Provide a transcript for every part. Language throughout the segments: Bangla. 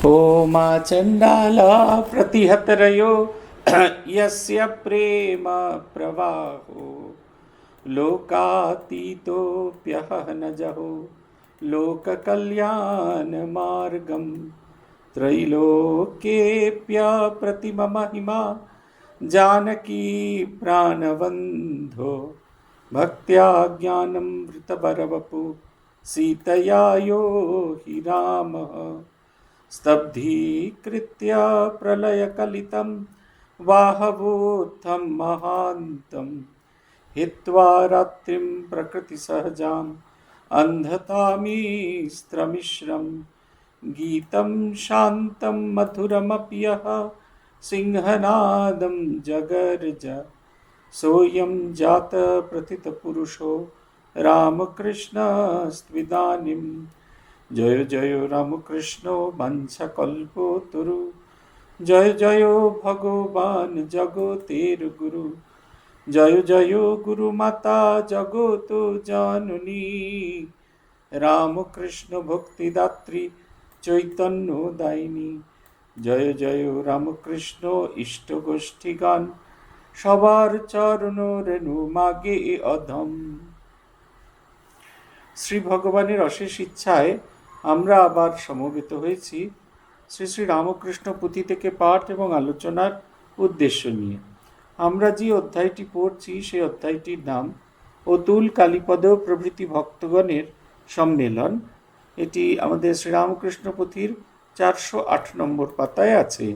होमा चण्डाला प्रतिहतरयो यस्य प्रेम प्रवाहो लोकातीतोऽप्यहनजहो लोककल्याणमार्गं त्रैलोक्येऽप्यप्रतिममहिमा जानकी प्राणबन्धो भक्त्या ज्ञानमृतभरवपु सीतया यो हि रामः स्तब्धीकृत्य प्रलयकलितं वाहवोत्थं महान्तं हित्वा रात्रिं प्रकृतिसहजाम् अन्धतामीस्त्रमिश्रं गीतं शान्तं मधुरमपि यः सिंहनादं जगर्ज सोऽयं जातप्रथितपुरुषो रामकृष्णस्त्विदानीं जय जय रामकृष्ण वंशकल्पतरु जय जय भगवान जगतेर गुरु जय जय गुरुमाता जगत जननी रामकृष्ण भक्तिदात्री चैतन्यदायिनी जय जय रामकृष्ण इष्टगोष्ठीगान सबार चरण रेणु मागे अधम। শ্রী ভগবানের অশেষ ইচ্ছায় আমরা আবার সমবেত হয়েছি শ্রী শ্রী রামকৃষ্ণ পুঁথি থেকে পাঠ এবং আলোচনার উদ্দেশ্য নিয়ে। আমরা যে অধ্যায়টি পড়ছি সেই অধ্যায়টির নাম অতুল কালীপদ প্রভৃতি ভক্তগণের সম্মেলন। এটি আমাদের শ্রীরামকৃষ্ণ পুঁথির 408 নম্বর পাতায় আছে।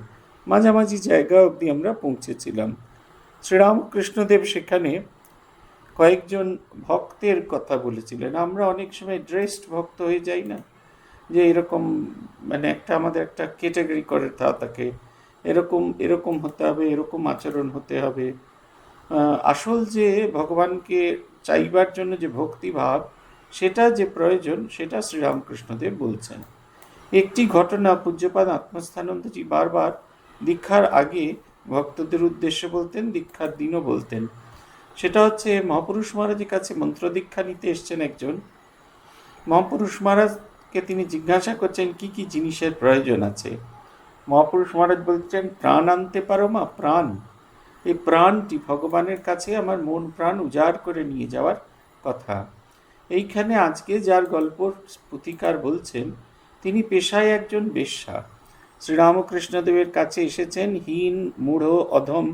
মাঝামাঝি জায়গা অবধি আমরা পৌঁছেছিলাম। শ্রীরামকৃষ্ণদেব সেখানে কয়েকজন ভক্তের কথা বলেছিলেন। আমরা অনেক সময় ড্রেসড ভক্ত হয়ে যাই না, যে এরকম মানে আমাদের একটা ক্যাটাগরি করে থাকে, এরকম হতে হবে, এরকম আচরণ হতে হবে। আসল যে ভগবানকে চাইবার জন্য যে ভক্তিভাব, সেটা যে প্রয়োজন, সেটা শ্রীরামকৃষ্ণদেব বলছেন। একটি ঘটনা পূজ্যপাদ আত্মস্থানন্দজি বারবার দীক্ষার আগে ভক্তদের উদ্দেশ্যে বলতেন, দীক্ষার দিনও বলতেন। সেটা হচ্ছে মহাপুরুষ মহারাজের কাছে মন্ত্র দীক্ষা নিতে এসছেন একজন। মহাপুরুষ মহারাজকে তিনি জিজ্ঞাসা করছেন কি কি জিনিসের প্রয়োজন আছে। মহাপুরুষ মহারাজ বলছেন, প্রাণ আনতে পারো মা? প্রাণ, এই প্রাণটি ভগবানের কাছে আমার মন প্রাণ উজাড় করে নিয়ে যাওয়ার কথা। এইখানে আজকে যার গল্প পুথিকার বলছেন, তিনি পেশায় একজন বেশ্যা। শ্রীরামকৃষ্ণদেবের কাছে এসেছেন, হীন মূঢ় অধম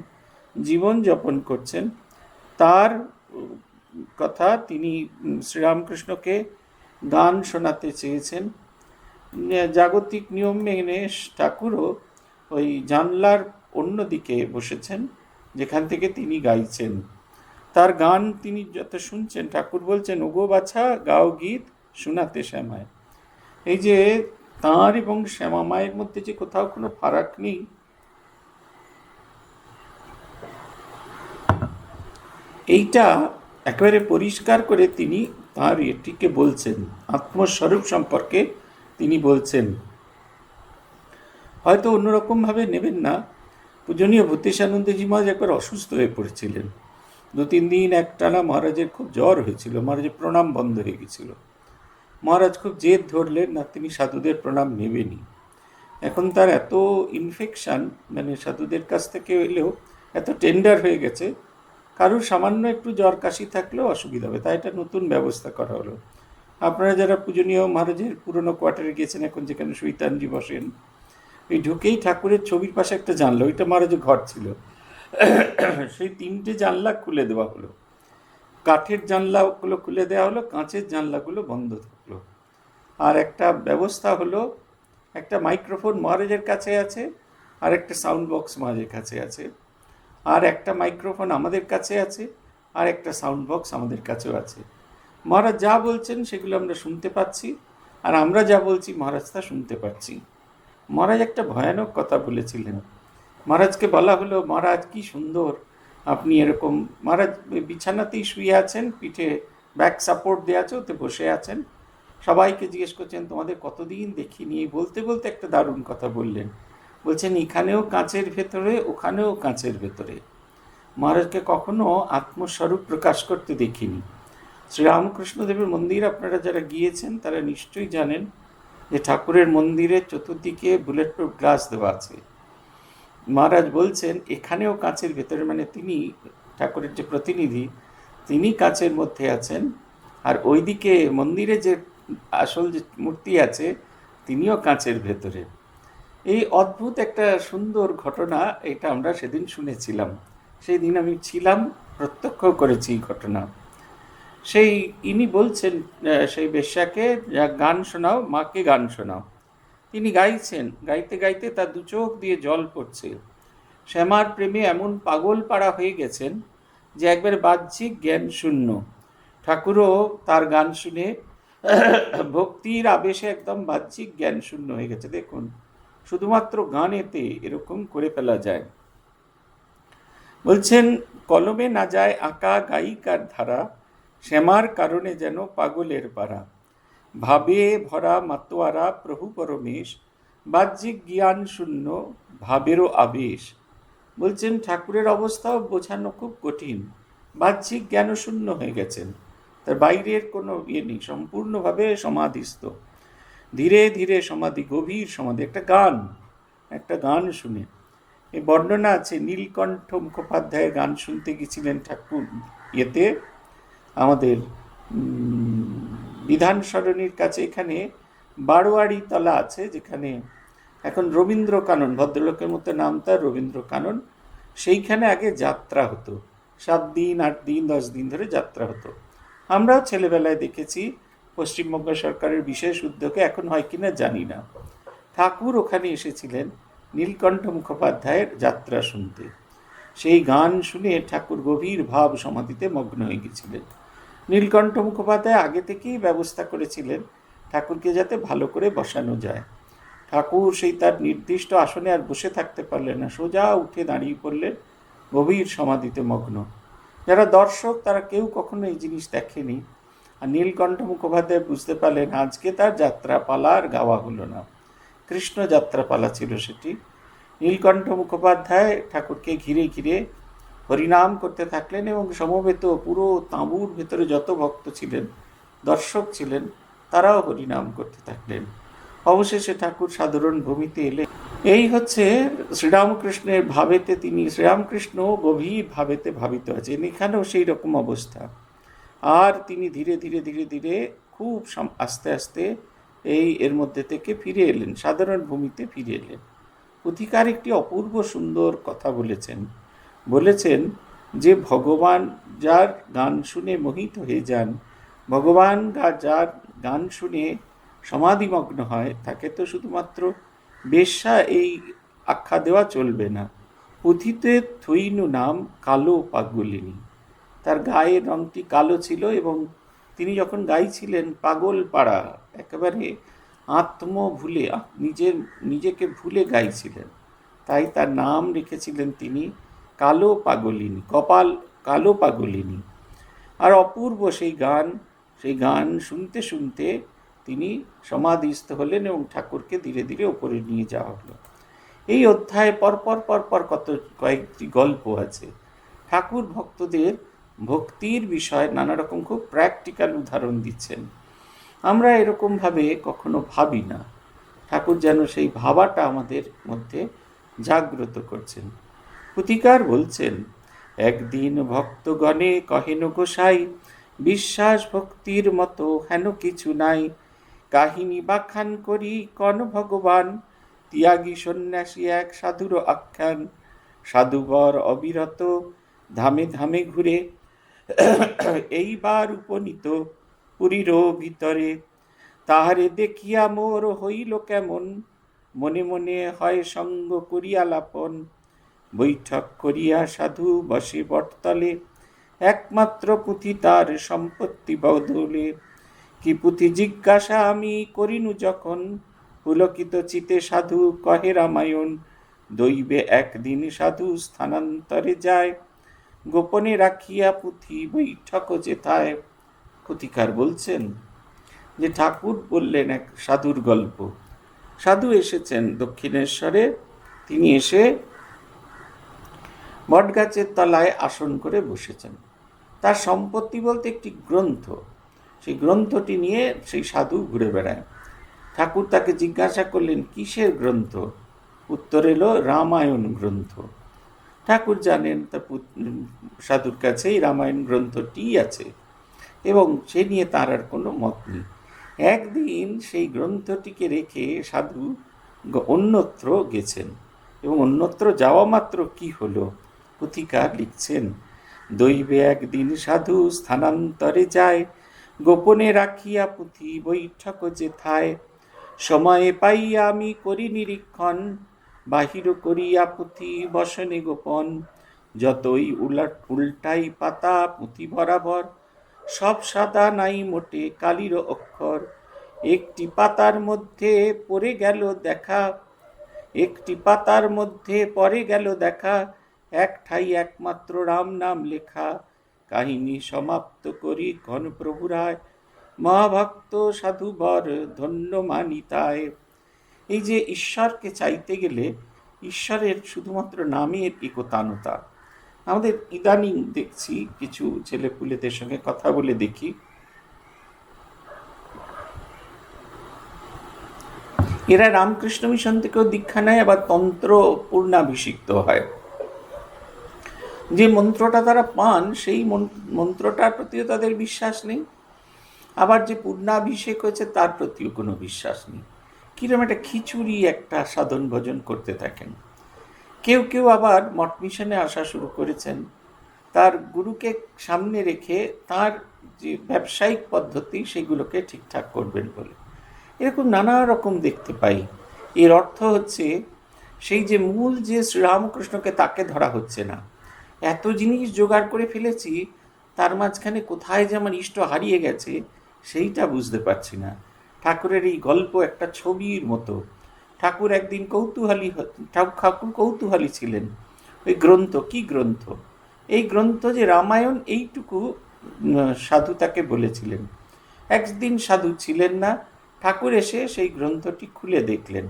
জীবন যাপন করছেন। তার কথা তিনি শ্রীরামকৃষ্ণকে গান শোনাতে চেয়েছেন। জাগতিক নিয়ম মেনে ঠাকুরও ওই জানলার অন্যদিকে বসেছেন, যেখান থেকে তিনি গাইছেন। তার গান তিনি যত শুনছেন, ঠাকুর বলছেন, ওগো বাছা গাও গীত শোনাতে শ্যামায়। এই যে তাঁর এবং শ্যামা মায়ের মধ্যে যে কোথাও কোনো ফারাক নেই, এইটা একেবারে পরিষ্কার করে তিনি তাঁর এটিকে বলছেন। আত্মস্বরূপ সম্পর্কে তিনি বলছেন। হয়তো অন্যরকমভাবে নেবেন না। পূজনীয় ভূতেশানন্দজি মহারাজ একবার অসুস্থ হয়ে পড়েছিলেন। 2-3 দিন একটানা মহারাজের খুব জ্বর হয়েছিল, মহারাজের প্রণাম বন্ধ হয়ে গেছিল। মহারাজ খুব জেদ ধরলেন না, তিনি সাধুদের প্রণাম নেবেনই। এখন তার এত ইনফেকশান, মানে সাধুদের কাছ থেকে এলেও এত টেন্ডার হয়ে গেছে, কারোর সামান্য একটু জ্বর কাশি থাকলেও অসুবিধা হবে, তাই এটা নতুন ব্যবস্থা করা হলো। আপনারা যারা পূজনীয় মহারাজের পুরনো কোয়ার্টারে গিয়েছেন, এখন যেখানে শৈতানজি বসেন, ওই ঢুকেই ঠাকুরের ছবির পাশে একটা জানলা, ওইটা মহারাজের ঘর ছিল, সেই 3টে জানলা খুলে দেওয়া হলো। কাঠের জানলাগুলো খুলে দেওয়া হলো, কাঁচের জানলাগুলো বন্ধ থাকলো। আর একটা ব্যবস্থা হলো, একটা মাইক্রোফোন মহারাজের কাছে আছে, আর একটা সাউন্ড বক্স মহারাজের কাছে আছে, আর একটা মাইক্রোফোন আমাদের কাছে আছে, আর একটা সাউন্ড বক্স আমাদের কাছেও আছে। মহারাজ যা বলছেন সেগুলো আমরা শুনতে পাচ্ছি, আর আমরা যা বলছি মহারাজ তা শুনতে পাচ্ছি। মহারাজ একটা ভয়ানক কথা বলেছিলেন। মহারাজকে বলা হলো, মহারাজ কি সুন্দর আপনি এরকম, মহারাজ বিছানাতেই শুয়ে আছেন, পিঠে ব্যাক সাপোর্ট দেওয়া আছে, ওতে বসে আছেন। সবাইকে জিজ্ঞেস করছেন, তোমাদের কতদিন দেখিনি। বলতে বলতে একটা দারুণ কথা বললেন, বলছেন, এখানেও কাঁচের ভেতরে, ওখানেও কাঁচের ভেতরে। মহারাজকে কখনো আত্মস্বরূপ প্রকাশ করতে দেখিনি। শ্রীরামকৃষ্ণদেবের মন্দির আপনারা যারা গিয়েছেন তারা নিশ্চয়ই জানেন, যে ঠাকুরের মন্দিরের চতুর্দিকে বুলেট প্রুফ গ্লাস দেওয়া আছে। মহারাজ বলছেন এখানেও কাঁচের ভেতরে, মানে তিনি ঠাকুরের যে প্রতিনিধি তিনি কাঁচের মধ্যে আছেন, আর ওইদিকে মন্দিরে যে আসল যে মূর্তি আছে তিনিও কাঁচের ভেতরে। এই অদ্ভুত একটা সুন্দর ঘটনা, এটা আমরা সেদিন শুনেছিলাম, সেই দিন আমি ছিলাম, প্রত্যক্ষ করেছি এই ঘটনা। সেই ইনি বলছেন সেই বেশ্যাকে, গান শোনাও, মাকে গান শোনাও। তিনি গাইছেন, গাইতে গাইতে তার দু চোখ দিয়ে জল পড়ছে। শ্যামার প্রেমে এমন পাগল পাড়া হয়ে গেছেন যে একবার বাহ্যিক জ্ঞান শূন্য। ঠাকুরও তার গান শুনে ভক্তির আবেশে একদম বাহ্যিক জ্ঞান শূন্য হয়ে গেছে। দেখুন, শুধুমাত্র গানেতে এরকম করে ফেলা যায়। বলছেন কলমে না যায় আঁকা গায়িকার ধারা, শ্যামার কারণে যেন পাগলের পাড়া। ভাবে ভরা মাতোয়ারা প্রভু পরমেশ, বাহ্যিক জ্ঞান শূন্য ভাবেরও আবেশ। বলছেন ঠাকুরের অবস্থাও বোঝানো খুব কঠিন, বাহ্যিক জ্ঞান শূন্য হয়ে গেছেন, তার বাইরের কোনো ইয়ে নেই, সম্পূর্ণভাবে সমাধিস্থ। ধীরে ধীরে সমাধি, গভীর সমাধি। একটা গান শুনে, এই বর্ণনা আছে, নীলকণ্ঠ মুখোপাধ্যায়ের গান শুনতে গেছিলেন ঠাকুর ইয়েতে, আমাদের বিধান সরণির কাছে, এখানে বারোয়ারি তলা আছে, যেখানে এখন রবীন্দ্র কানন, ভদ্রলোকের মতো নাম তার রবীন্দ্র কানন, সেইখানে আগে যাত্রা হতো, 7 দিন 8 দিন 10 দিন ধরে যাত্রা হতো। আমরাও ছেলেবেলায় দেখেছি, পশ্চিমবঙ্গ সরকারের বিশেষ উদ্যোগে, এখন হয় কিনা জানি না। ঠাকুর ওখানে এসেছিলেন নীলকণ্ঠ মুখোপাধ্যায়ের যাত্রা শুনতে। সেই গান শুনে ঠাকুর গভীর ভাব সমাধিতে মগ্ন হয়ে গেছিলেন। নীলকণ্ঠ মুখোপাধ্যায় আগে থেকেই ব্যবস্থা করেছিলেন ঠাকুরকে যাতে ভালো করে বসানো যায়। ঠাকুর সেই তার নির্দিষ্ট আসনে আর বসে থাকতে পারলেন না, সোজা উঠে দাঁড়িয়ে পড়লেন, গভীর সমাধিতে মগ্ন। যারা দর্শক তারা কেউ কখনো এই জিনিস দেখেনি। আর নীলকণ্ঠ মুখোপাধ্যায় বুঝতে পারলেন আজকে তার যাত্রাপালা আর গাওয়া হলো না, কৃষ্ণ যাত্রাপালা ছিল সেটি। নীলকণ্ঠ মুখোপাধ্যায় ঠাকুরকে ঘিরে ঘিরে হরিনাম করতে থাকলেন, এবং সমবেত পুরো তাঁবুর ভেতরে যত ভক্ত ছিলেন, দর্শক ছিলেন, তারাও হরিনাম করতে থাকলেন। অবশেষে ঠাকুর সাধারণ ভূমিতে এলেন। এই হচ্ছে শ্রীরামকৃষ্ণের ভাবেতে, তিনি শ্রীরামকৃষ্ণ গভীর ভাবেতে ভাবিত আছেন, এখানেও সেই রকম অবস্থা। আর তিনি ধীরে ধীরে ধীরে ধীরে খুব আস্তে আস্তে এর মধ্যে থেকে ফিরে এলেন, সাধারণ ভূমিতে ফিরে এলেন। পুথিকার একটি অপূর্ব সুন্দর কথা বলেছেন যে ভগবান যার গান শুনে মোহিত হয়ে যান, ভগবান যার গান শুনে সমাধিমগ্ন হয়, তাকে তো শুধুমাত্র বেশ্যা এই আখ্যা দেওয়া চলবে না। পুঁথিতে থইনু নাম কালো পাগলিনী, তার গায়ের রংটি কালো ছিল, এবং তিনি যখন গাইছিলেন পাগল পাড়া, একেবারে ভুলে, নিজেকে ভুলে গাইছিলেন, তাই তার নাম রেখেছিলেন তিনি কালো পাগলিনী, কালো পাগলিনী। আর অপূর্ব সেই গান শুনতে শুনতে তিনি সমাধিস্থ হলেন, এবং ঠাকুরকে ধীরে ধীরে ওপরে নিয়ে যাওয়া হলো। এই অধ্যায়ে পরপর কয়েকটি গল্প আছে। ঠাকুর ভক্তদের ভক্তির বিষয়ে নানা রকম খুব প্র্যাকটিক্যাল উদাহরণ দিচ্ছেন। আমরা এরকমভাবে কখনো ভাবি না, ঠাকুর যেন সেই ভাবাটা আমাদের মধ্যে জাগ্রত করছেন। পুথিকার বলছেন, একদিন ভক্তগণে কহেন গোসাই, বিশ্বাস ভক্তির মতো হেন কিছু নাই, কাহিনী বাখান করি কন ভগবান, ত্যাগী সন্ন্যাসী এক সাধুর আখ্যান, সাধুবর অবিরত ধামে ধামে ঘুরে, এইবার উপনীত পুরীর ভিতরে, তাহারে দেখিয়া মোর হইল কেমন, মনে মনে হয় সঙ্গ করিয়া লাপন, বৈঠক করিয়া সাধু বসে বটতলে, একমাত্র পুঁথি তার সম্পত্তি বদলে, কি পুঁথি জিজ্ঞাসা আমি করিনু যখন, পুলকিত চিতে সাধু কহে রামায়ণ, দৈবে একদিন সাধু স্থানান্তরে যায়, গোপনে রাখিয়া পুঁথি বৈঠক যেথায়। পুথিকার বলছেন যে ঠাকুর বললেন এক সাধুর গল্প। সাধু এসেছেন দক্ষিণেশ্বরে, তিনি এসে বটগাছের তলায় আসন করে বসেছেন। তার সম্পত্তি বলতে একটি গ্রন্থ, সেই গ্রন্থটি নিয়ে সেই সাধু ঘুরে বেড়ায়। ঠাকুর তাকে জিজ্ঞাসা করলেন, কিসের গ্রন্থ? উত্তর এলো, রামায়ণ গ্রন্থ। ঠাকুর জানেন তা সাধুর কাছে এই রামায়ণ গ্রন্থটি আছে এবং সে নিয়ে তার আর কোনো মত নেই। একদিন সেই গ্রন্থটিকে রেখে সাধু অন্যত্র গেছেন এবং অন্যত্র যাওয়া মাত্র কি হলো, পুথিকার লিখছেন, দৈবে একদিন সাধু স্থানান্তরে যায়, গোপনে রাখিয়া পুঁথি বৈঠক যেথায়, সময়ে পাইয়া আমি করি নিরীক্ষণ, বাহির করিয়া পুঁথি বসনে গোপন, যতই উল্টাই পাতা পুঁথি বরাবর, সব সাদা নাই মোটে কালির অক্ষর, একটি পাতার মধ্যে পড়ে গেল দেখা, একটি পাতার মধ্যে পড়ে গেল দেখা, এক ঠাই একমাত্র রাম নাম লেখা, কাহিনী সমাপ্ত করি ঘনপ্রভু রায়, মহাভক্ত সাধুবর ধন্য মানিতায়। এই যে ঈশ্বরকে চাইতে গেলে ঈশ্বরের শুধুমাত্র নামের একতানতা। আমাদের ইদানিং দেখছি কিছু ছেলেপুলেদের সঙ্গে কথা বলে দেখি, এরা রামকৃষ্ণ মিশন থেকেও দীক্ষা নেয়, আবার তন্ত্র পূর্ণাভিষিক্ত হয়। যে মন্ত্রটা তারা পান সেই মন্ত্রটার প্রতিও তাদের বিশ্বাস নেই, আবার যে পূর্ণাভিষেক হয়েছে তার প্রতিও কোনো বিশ্বাস নেই। কিরকম একটা খিচুড়ি একটা সাধন ভজন করতে থাকেন। কেউ কেউ আবার মঠ মিশনে আসা শুরু করেছেন তার গুরুকে সামনে রেখে তার যে ব্যবসায়িক পদ্ধতি সেগুলোকে ঠিকঠাক করবেন বলে। এরকম নানা রকম দেখতে পাই। এর অর্থ হচ্ছে সেই যে মূল যে শ্রীরামকৃষ্ণকে তাকে ধরা হচ্ছে না। এত জিনিস জোগাড় করে ফেলেছি, তার মাঝখানে কোথায় যে আমার ইষ্ট হারিয়ে গেছে সেইটা বুঝতে পারছি না। ঠাকুরের এই গল্প একটা ছবির মতো। ঠাকুর একদিন ঠাকুর কৌতূহলী ছিলেন। ওই গ্রন্থ, কি গ্রন্থ? এই গ্রন্থ যে রামায়ণ, এইটুকু সাধু তাকে বলেছিলেন। একদিন সাধু ছিলেন না, ঠাকুর এসে সেই গ্রন্থটি খুলে দেখলেন।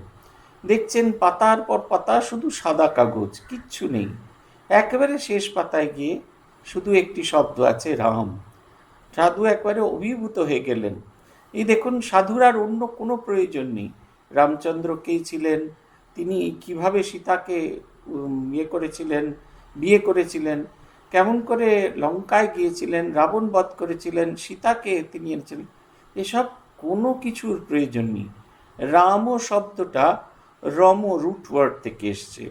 দেখছেন পাতার পর পাতা শুধু সাদা কাগজ, কিচ্ছু নেই। একেবারে শেষ পাতায় গিয়ে শুধু একটি শব্দ আছে, রাম। সাধু একবারে অভিভূত হয়ে গেলেন। এই দেখুন, সাধুর আর অন্য কোনো প্রয়োজন নেই। রামচন্দ্রকেই ছিলেন, তিনি কিভাবে সীতাকে বিয়ে করেছিলেন, কেমন করে লঙ্কায় গিয়েছিলেন, রাবণ বধ করেছিলেন, সীতাকে তিনি এনেছিলেন, এসব কোনো কিছুর প্রয়োজন নেই। রাম শব্দটা রম রুট ওয়ার্ড থেকে এসছে।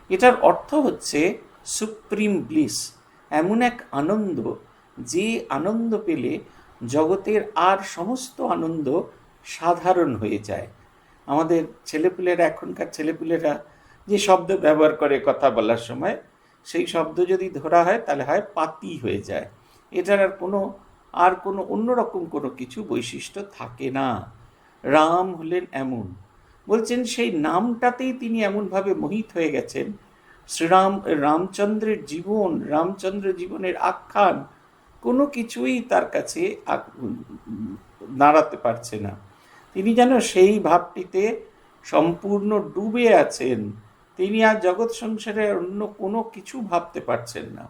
এটার অর্থ হচ্ছে সুপ্রিম ব্লিস, এমন এক আনন্দ যে আনন্দ পেলে জগতের আর সমস্ত আনন্দ সাধারণ হয়ে যায়। আমাদের ছেলেপুলেরা, এখনকার ছেলেপুলেরা যে শব্দ ব্যবহার করে কথা বলার সময়, সেই শব্দ যদি ধরা হয় তাহলে হয় পাতি হয়ে যায়। এটার আর কোনো অন্যরকম কোনো কিছু বৈশিষ্ট্য থাকে না। রাম হলেন এমন, বলছেন সেই নামটাতেই তিনি এমনভাবে মোহিত হয়ে গেছেন। রামচন্দ্রের জীবনের আখ্যান কোনো কিছুই তার কাছে দাঁড়াতে পারছে না। তিনি যেন সেই ভাবটিতে সম্পূর্ণ ডুবে আছেন। তিনি আর জগৎ সংসারে অন্য কোনো কিছু ভাবতে পারছেন না।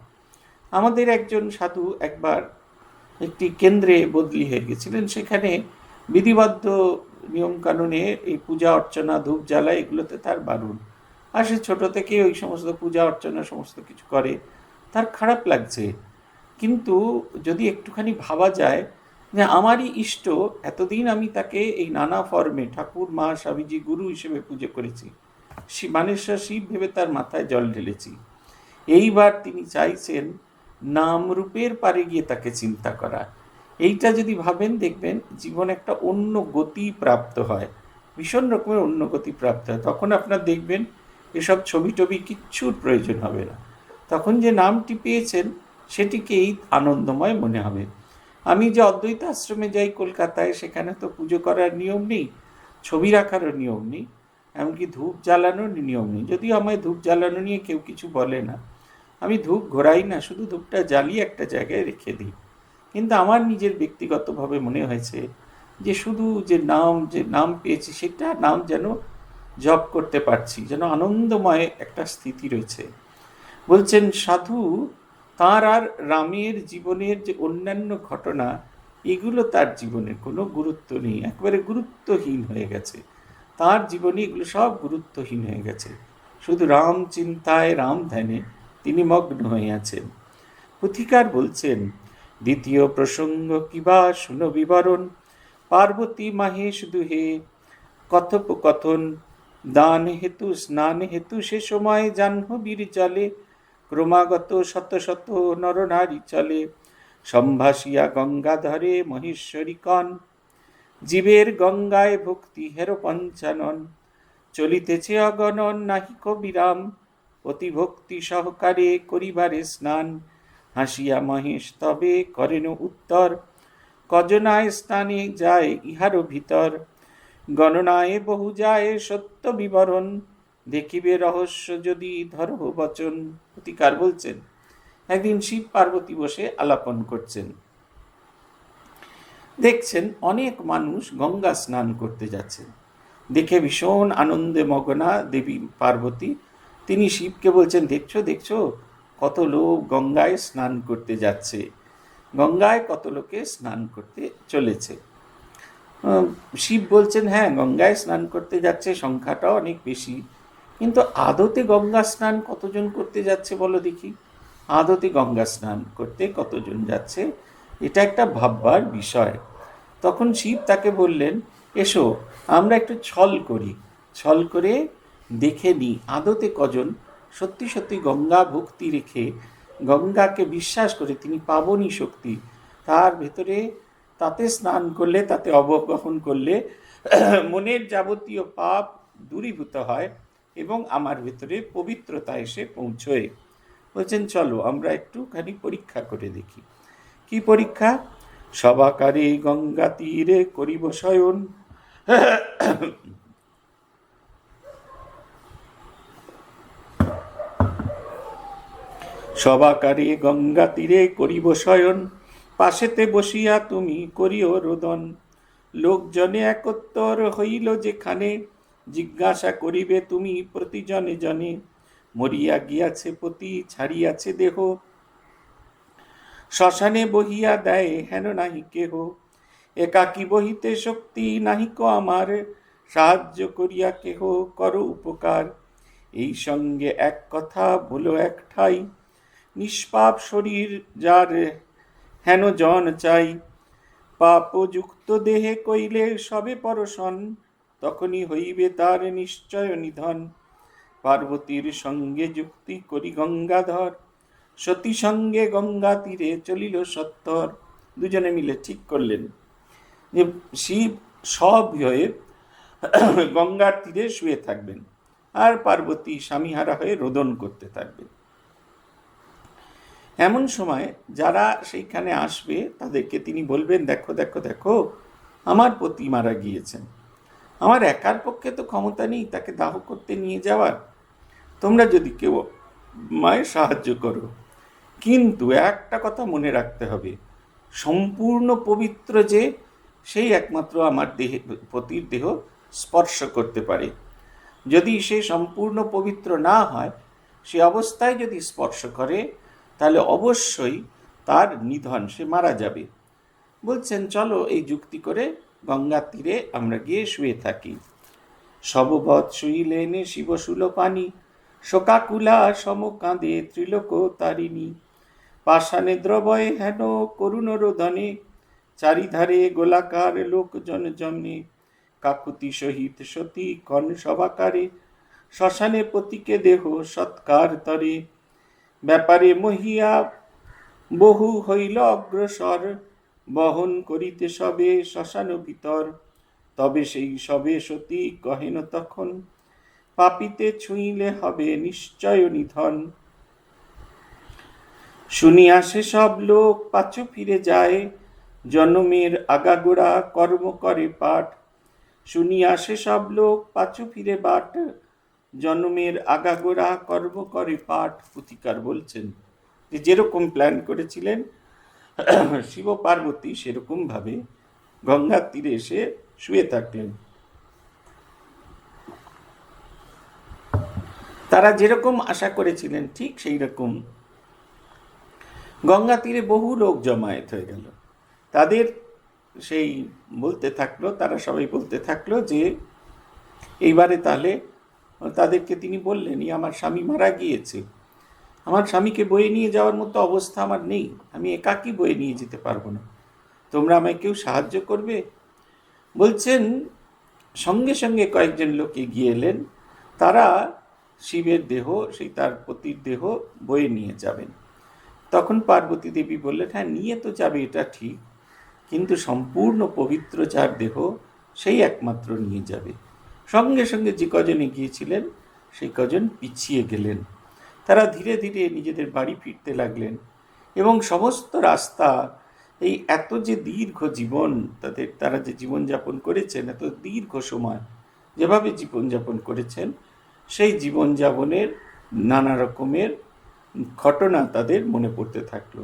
আমাদের একজন সাধু একবার একটি কেন্দ্রে বদলি হয়ে গেছিলেন। সেখানে বিধিবদ্ধ নিয়মকানুনে এই পূজা অর্চনা, ধূপ জ্বালা, এগুলোতে তার বারণ। আর সে ছোটো থেকে ওই সমস্ত পূজা অর্চনা সমস্ত কিছু করে, তার খারাপ লাগছে। কিন্তু যদি একটুখানি ভাবা যায় যে আমারই ইষ্ট, এতদিন আমি তাকে এই নানা ফর্মে ঠাকুর, মা, স্বামীজি, গুরু হিসেবে পুজো করেছি, মানেশ্বর শিব ভেবে তার মাথায় জল ঢেলেছি। এইবার তিনি চাইছেন নাম রূপের পারে গিয়ে তাকে চিন্তা করা। এইটা যদি ভাবেন, দেখবেন জীবন একটা অন্য গতি প্রাপ্ত হয়, ভীষণ রকমের অন্য গতি প্রাপ্ত হয়। তখন আপনার দেখবেন এসব ছবি টবি কিচ্ছুর প্রয়োজন হবে না। তখন যে নামটি পেয়েছেন সেটিকেই আনন্দময় মনে হবে। আমি যে অদ্বৈত আশ্রমে যাই কলকাতায়, সেখানে তো পুজো করার নিয়ম নেই, ছবি রাখারও নিয়ম নেই, এমনকি ধূপ জ্বালানোর নিয়ম নেই। যদিও আমায় ধূপ জ্বালানো নিয়ে কেউ কিছু বলে না, আমি ধূপ ঘোরাই না, শুধু ধূপটা জ্বালিয়ে একটা জায়গায় রেখে দিই। কিন্তু আমার নিজের ব্যক্তিগতভাবে মনে হয়েছে যে শুধু যে নাম পেয়েছি, সেটা নাম যেন জপ করতে পারছি, যেন আনন্দময় একটা স্থিতি রয়েছে। বলছেন সাধু তাঁর আর রামের জীবনের যে অন্যান্য ঘটনা এগুলো তার জীবনে কোনো গুরুত্ব নেই, একেবারে গুরুত্বহীন হয়ে গেছে। তার জীবনে এগুলো সব গুরুত্বহীন হয়ে গেছে। শুধু রাম চিন্তায়, রাম ধ্যানে তিনি মগ্ন হয়ে আছেন। পুথিকার বলছেন, দ্বিতীয় প্রসঙ্গ কিবা শুনো বিবরণ, পার্বতী মাহেশ দুহে কথোপকথন, দান হেতু স্নান হেতু সে সময় জাহ্নবীর জলে, ক্রমাগত শত শত নরনারী চলে, সম্ভাসিয়া গঙ্গাধরে মহেশ্বরী কন, জীবের গঙ্গায় ভক্তি হের পঞ্চানন, চলিতেছে অগণন নাহিক বিরাম, অতি ভক্তি সহকারে করিবারে স্নান, হাসিয়া মহেশ তবে করেন উত্তর, কজনায় স্নানে যায় ইহারও ভিতর, গণনায় বহু যায় সত্য বিবরণ, দেখিবে রহস্য যদি ধরো বচন। প্রতিকার বলছেন, একদিন শিব পার্বতী বসে আলাপন করছেন। দেখছেন অনেক মানুষ গঙ্গা স্নান করতে যাচ্ছেন। দেখে ভীষণ আনন্দে মগনা দেবী পার্বতী। তিনি শিবকে বলছেন, দেখছো দেখছো কত লোক গঙ্গায় স্নান করতে যাচ্ছে, গঙ্গায় কত লোকে স্নান করতে চলেছে। শিব বলছেন, হ্যাঁ গঙ্গায় স্নান করতে যাচ্ছে, সংখ্যাটাও অনেক বেশি, কিন্তু আদতে গঙ্গা স্নান কতজন করতে যাচ্ছে বলো দেখি, আদতে গঙ্গা স্নান করতে কতজন যাচ্ছে, এটা একটা ভাববার বিষয়। তখন শিব তাকে বললেন, এসো আমরা একটু ছল করি, ছল করে দেখে নিই আদতে কজন সত্যি সত্যি গঙ্গা ভক্তি রেখে, গঙ্গাকে বিশ্বাস করে তিনি পাবনী শক্তি, তার ভেতরে তাতে স্নান করলে, তাতে অবগাহন করলে মনের যাবতীয় পাপ দূরীভূত হয় এবং আমার ভেতরে পবিত্রতা এসে পৌঁছয়। বলছেন চলো আমরা একটুখানি পরীক্ষা করে দেখি। কি পরীক্ষা? সবাকারে গঙ্গা তীরে করিব শয়ন, সবাকারে গঙ্গা তীরে করিব শয়ন, পাশেতে বসিয়া তুমি করিও রোদন, লোকজনে একত্তর হইল যেখানে, জিজ্ঞাসা করিবে তুমি প্রতিজনে জনে, মরিয়া গিয়াছে পতি ছাড়িয়াছে দেহ, শ্মশানে বহিয়া দেয় হেন নাহি কেহ, একাকী বহিতে শক্তি নাহিক আমার, সাহায্য করিয়া কেহ কর উপকার, এই সঙ্গে এক কথা বলো এক ঠাই, নিষ্পাপ শরীর যার হেন জন চাই, পাপযুক্ত দেহে কইলে সবে পরশন, তখনই হইবে তার নিশ্চয় নিধন, পার্বতীর সঙ্গে যুক্তি করি গঙ্গাধর, সতী সঙ্গে গঙ্গা তীরে চলিল সত্তর। দুজনে মিলে ঠিক করলেন যে শিব সব হয়ে গঙ্গার তীরে শুয়ে থাকবেন আর পার্বতী স্বামীহারা হয়ে রোদন করতে থাকবেন। এমন সময় যারা সেইখানে আসবে তাদেরকে তিনি বলবেন, দেখো দেখো দেখো আমার পতি মারা গিয়েছেন, আমার একার পক্ষে তো ক্ষমতা নেই তাকে দাহ করতে নিয়ে যাওয়ার, তোমরা যদি কেউ মায়ের সাহায্য করো, কিন্তু একটা কথা মনে রাখতে হবে, সম্পূর্ণ পবিত্র যে সেই একমাত্র আমার দেহে পতির দেহ স্পর্শ করতে পারে, যদি সে সম্পূর্ণ পবিত্র না হয় সে অবস্থায় যদি স্পর্শ করে তাহলে অবশ্যই তার নিধন, সে মারা যাবে। বলছেন চলো এই যুক্তি করে গঙ্গার তীরে আমরা গিয়ে শুয়ে থাকি। সববৎ শুইলেন শিবশুল পানি, শোকাকুলা সম কাঁদে ত্রিলোক তারিণী, পাষাণে দ্রবয়ে হেন করুণ রোদনে, চারিধারে গোলাকার লোকজন জমে, কাকুতি সহিত সতী কন সবাকারে, শ্মশানে পতিকে দেহ সৎকার তরে, ব্যাপারে মহিয়া বহু হইল অগ্রসর, বহন করিতে সবে শ্মশান ভিতর, তবে সেই সবে সতী কহেন তখন, পাপিতে ছুঁইলে হবে নিশ্চয় নিধন, শুনিয়া সে সব লোক পাছু ফিরে যায়, জন্মের আগাগোড়া কর্ম করে পাঠ, শুনিয়া সে সব লোক পাছু ফিরে বাট, জন্মের আগাগোড়া কর্ম করে পাঠ। পুথিকার বলছেন যে যেরকম প্ল্যান করেছিলেন শিব পার্বতী সেরকম ভাবে গঙ্গার তীরে এসে শুয়ে থাকলেন। তারা যেরকম আশা করেছিলেন ঠিক সেই রকম গঙ্গা তীরে বহু লোক জমায়েত হয়ে গেল। তাদের সেই বলতে থাকলো, তারা সবাই বলতে থাকলো যে এইবারে তাহলে তাদেরকে তিনি বললেন, আমার স্বামী মারা গিয়েছে, আমার স্বামীকে বয়ে নিয়ে যাওয়ার মতো অবস্থা আমার নেই, আমি একাকী বয়ে নিয়ে যেতে পারবো না, তোমরা আমায় কেউ সাহায্য করবে? বলছেন সঙ্গে সঙ্গে কয়েকজন লোক এগিয়ে এলেন, তারা শিবের দেহ, সেই তার পতির দেহ বয়ে নিয়ে যাবেন। তখন পার্বতী দেবী বললেন, হ্যাঁ নিয়ে তো যাবে এটা ঠিক, কিন্তু সম্পূর্ণ পবিত্র যার দেহ সেই একমাত্র নিয়ে যাবে। সঙ্গে সঙ্গে যে কজন এগিয়েছিলেন সেই কজন পিছিয়ে গেলেন। তারা ধীরে ধীরে নিজেদের বাড়ি ফিরতে লাগলেন এবং সমস্ত রাস্তা এই এত যে দীর্ঘ জীবন তারা যে জীবনযাপন করেছেন, এত দীর্ঘ সময় যেভাবে জীবনযাপন করেছেন, সেই জীবনযাপনের নানা রকমের ঘটনা তাদের মনে পড়তে থাকলো।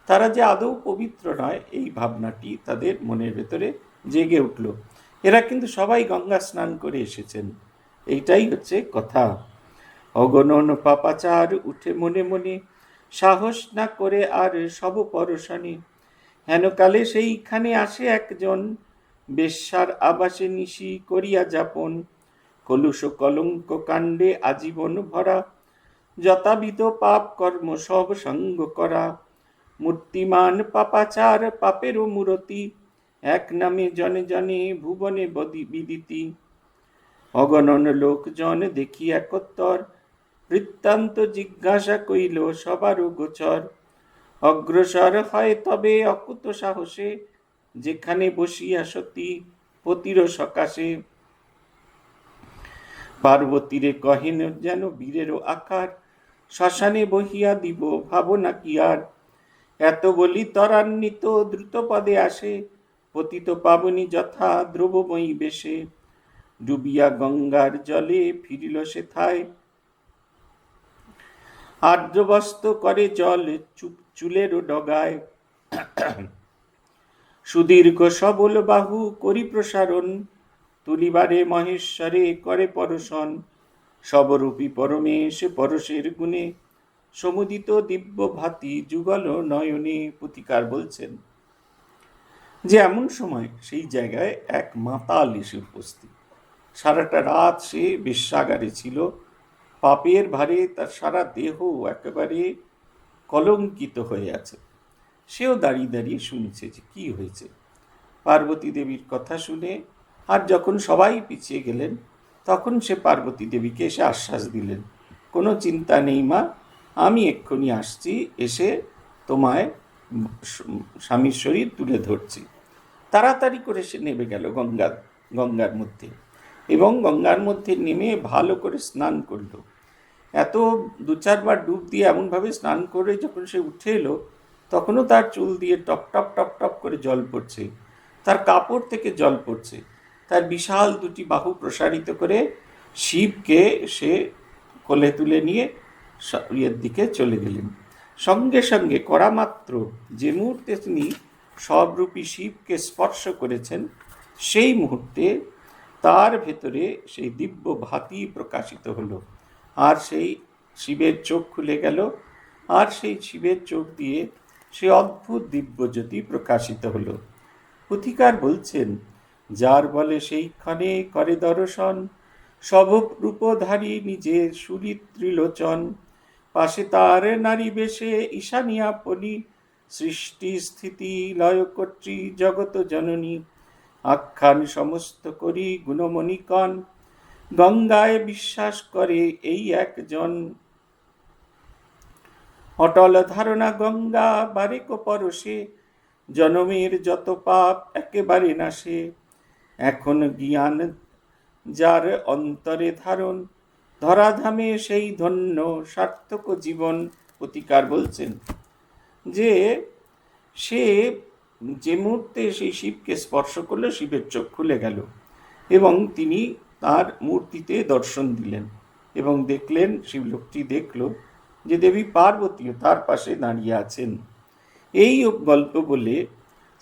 তারা যে আদৌ পবিত্র নয় এই ভাবনাটি তাদের মনের ভেতরে জেগে উঠল। এরা কিন্তু সবাই গঙ্গা স্নান করে এসেছেন, এইটাই হচ্ছে কথা। অগণন পাপাচার উঠে মনে মনে, সাহস না করে আর সব পরশনে, হেনকালে সেইখানে আসে একজন, বেশ্যার আবাসে নিশি করিয়া যাপন, কলুষ কলঙ্ক কাণ্ডে আজীবন ভরা, যথাবিধ পাপ কর্ম সব সঙ্গ করা, মূর্তিমান পাপাচার পাপেরও মূরতি, এক নামে জনে জনে ভুবনে বিদিতি। অগণন লোকজন দেখি একত্তর, বৃত্তান্ত জিজ্ঞাসা কইল সবারও গোচর, অগ্রসর হয় তবে অকুত সাহসে, যেখানে বসিয়া সতী পতির সকাশে। পার্বতীরে কহেন যেন বীরেরও আকার, শ্মশানে বহিয়া দিব ভাবনা কি আর, এত বলি ত্বরান্বিত দ্রুত পদে আসে, পতিত পাবনি যথা দ্রবময়ী বেশে, ডুবিয়া গঙ্গার জলে ফিরিল সেথায়, আর্দ্রবস্ত করে জল চুলেরও ডগায়, সুদীর্ঘ সবল বাহু করি প্রসারণ, তুলিবারে মহেশ্বরে করে পরশন, সবরূপী পরমেশ পরশের গুণে, সমুদিত দিব্য ভাতি যুগল নয়নে। পুতিকার বলছেন যে এমন সময় সেই জায়গায় এক মাতাল এসে উপস্থিত। সারাটা রাত সে বেশ্যাগারে ছিল, পাপের ভারে তার সারা দেহ একেবারে কলঙ্কিত হয়ে আছে। সেও দাঁড়িয়ে দাঁড়িয়ে শুনছে যে কি হয়েছে। পার্বতী দেবীর কথা শুনে আর যখন সবাই পিছিয়ে গেলেন, তখন সে পার্বতী দেবীকে এসে আশ্বাস দিলেন, কোনো চিন্তা নেই মা, আমি এক্ষুনি আসছি, এসে তোমায় স্বামীর শরীর তুলে ধরছি। তাড়াতাড়ি করে সে নেমে গেল গঙ্গার মধ্যে, এবং গঙ্গার মধ্যে নেমে ভালো করে স্নান করল। এত 2-4 বার ডুব দিয়ে এমনভাবে স্নান করে যখন সে উঠে এলো, তখনও তার চুল দিয়ে টপ টপ টপ টপ করে জল পড়ছে, তার কাপড় থেকে জল পড়ছে। তার বিশাল 2টি বাহু প্রসারিত করে শিবকে সে কোলে তুলে নিয়ে ইয়ের দিকে চলে গেলেন। সঙ্গে সঙ্গে করা মাত্র যে মুহূর্তে তিনি সবরূপী শিবকে স্পর্শ করেছেন, সেই মুহূর্তে তার ভেতরে সেই দিব্য ভাতি প্রকাশিত হলো, আর সেই শিবের চোখ খুলে গেল, আর সেই শিবের চোখ দিয়ে সে অদ্ভুত দিব্যজ্যোতি প্রকাশিত হলো। পুথিকার বলছেন, যার বলে সেইখানে করে দর্শন, সব রূপধারী নিজের সুরিত্রিলোচন, পাশে তার নারী বেশে ঈশানিয়া পলি, সৃষ্টি স্থিতি লয়কর্ত্রী জগত জননী, আখ্যান সমস্ত করি গুণমণিকণ, গঙ্গায় বিশ্বাস করে এই একজন, অটল ধারণা গঙ্গা বারেক পরশে, জনমের যত পাপ একেবারে নাশে, এখন জ্ঞান যার অন্তরে ধারণ, ধরাধামে সেই ধন্য সার্থক জীবন। প্রতিকার বলছেন যে সে যে মুহূর্তে সেই শিবকে স্পর্শ করলো, শিবের চোখ খুলে গেল এবং তিনি তার মূর্তিতে দর্শন দিলেন এবং দেখলেন, শিবলোকটি দেখল যে দেবী পার্বতীও তার পাশে দাঁড়িয়ে আছেন। এই গল্প বলে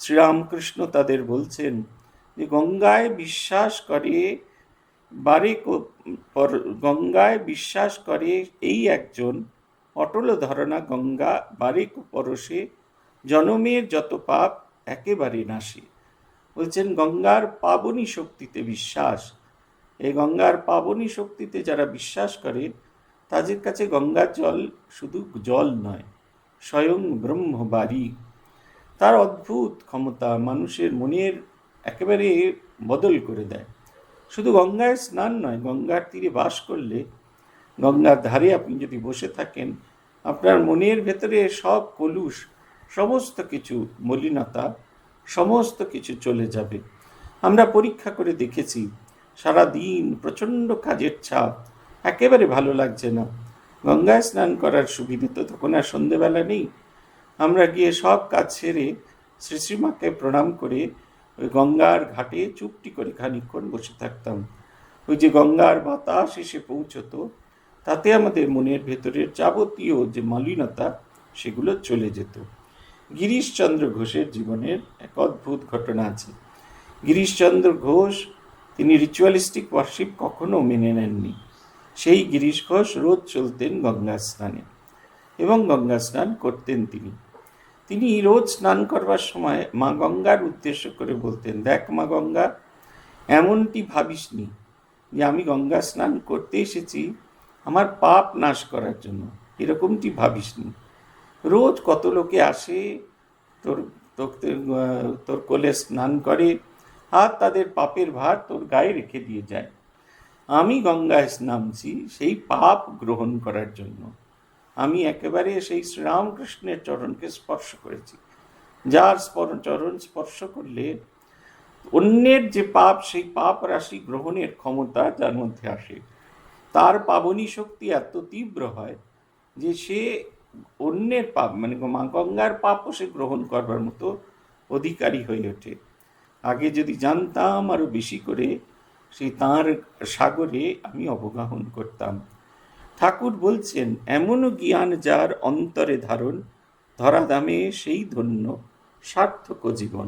শ্রীরামকৃষ্ণ তাদের বলছেন যে গঙ্গায় বিশ্বাস করে গঙ্গায় বিশ্বাস করে এই একজন, অটল ধারণা গঙ্গা বারেক পরশে, জনমের যত পাপ একেবারে নাশে। বলছেন গঙ্গার পাবনী শক্তিতে বিশ্বাস। এই গঙ্গার পাবনী শক্তিতে যারা বিশ্বাস করে তাদের কাছে গঙ্গার জল শুধু জল নয়, স্বয়ং ব্রহ্মবাড়ি। তার অদ্ভুত ক্ষমতা মানুষের মনের একেবারে বদল করে দেয়। শুধু গঙ্গায় স্নান নয়, গঙ্গার তীরে বাস করলে, গঙ্গার ধারে আপনি যদি বসে থাকেন, আপনার মনের ভেতরে সব কলুষ, সমস্ত কিছু মলিনতা, সমস্ত কিছু চলে যাবে। আমরা পরীক্ষা করে দেখেছি, সারা দিন প্রচণ্ড কাজের চাপ, একেবারে ভালো লাগছে না। গঙ্গায় স্নান করার সুবিধে তো তখন আর সন্ধেবেলা নেই। আমরা গিয়ে সব কাজ সেরে শ্রীশ্রীমাকে প্রণাম করে ওই গঙ্গার ঘাটে চুপটি করে খানিকক্ষণ বসে থাকতাম। ওই যে গঙ্গার বাতাস এসে পৌঁছতো, তাতে আমাদের মনের ভেতরের যাবতীয় যে মলিনতা সেগুলো চলে যেত। গিরিশচন্দ্র ঘোষের জীবনের এক অদ্ভুত ঘটনা আছে। গিরিশচন্দ্র ঘোষ, তিনি রিচুয়ালিস্টিক ওয়ার্শিপ কখনো মেনে নেননি। সেই গিরিশ ঘোষ রোজ চলতেন গঙ্গা স্নানে এবং গঙ্গা স্নান করতেন। তিনি রোজ স্নান করবার সময় মা গঙ্গার উদ্দেশ্য করে বলতেন, দেখ মা গঙ্গা, এমনটি ভাবিসনি যে আমি গঙ্গা স্নান করতে এসেছি আমার পাপ নাশ করার জন্য, এরকমটি ভাবিসনি। রোজ কত লোকে আসে তোর তোর কোলে স্নান করে আর তাদের পাপের ভার তোর গায়ে রেখে দিয়ে যায়। আমি গঙ্গায় নামছি সেই পাপ গ্রহণ করার জন্য। আমি একেবারে সেই শ্রীরামকৃষ্ণের চরণকে স্পর্শ করেছি, যার চরণ স্পর্শ করলে অন্যের যে পাপ, সেই পাপ রাশি গ্রহণের ক্ষমতা যার মধ্যে আসে, তার পাবনী শক্তি এত তীব্র হয় যে সে অন্যের পাপ, মানে মা গঙ্গার পাপও সে গ্রহণ করবার মতো অধিকারী হয়ে ওঠে। আগে যদি জানতাম আরও বেশি করে, সেই তাঁর সাগরে আমি অবগাহন করতাম। ঠাকুর বলছেন, এমনও জ্ঞান যার অন্তরে ধারণ, ধরাধামে সেই ধন্য সার্থক জীবন।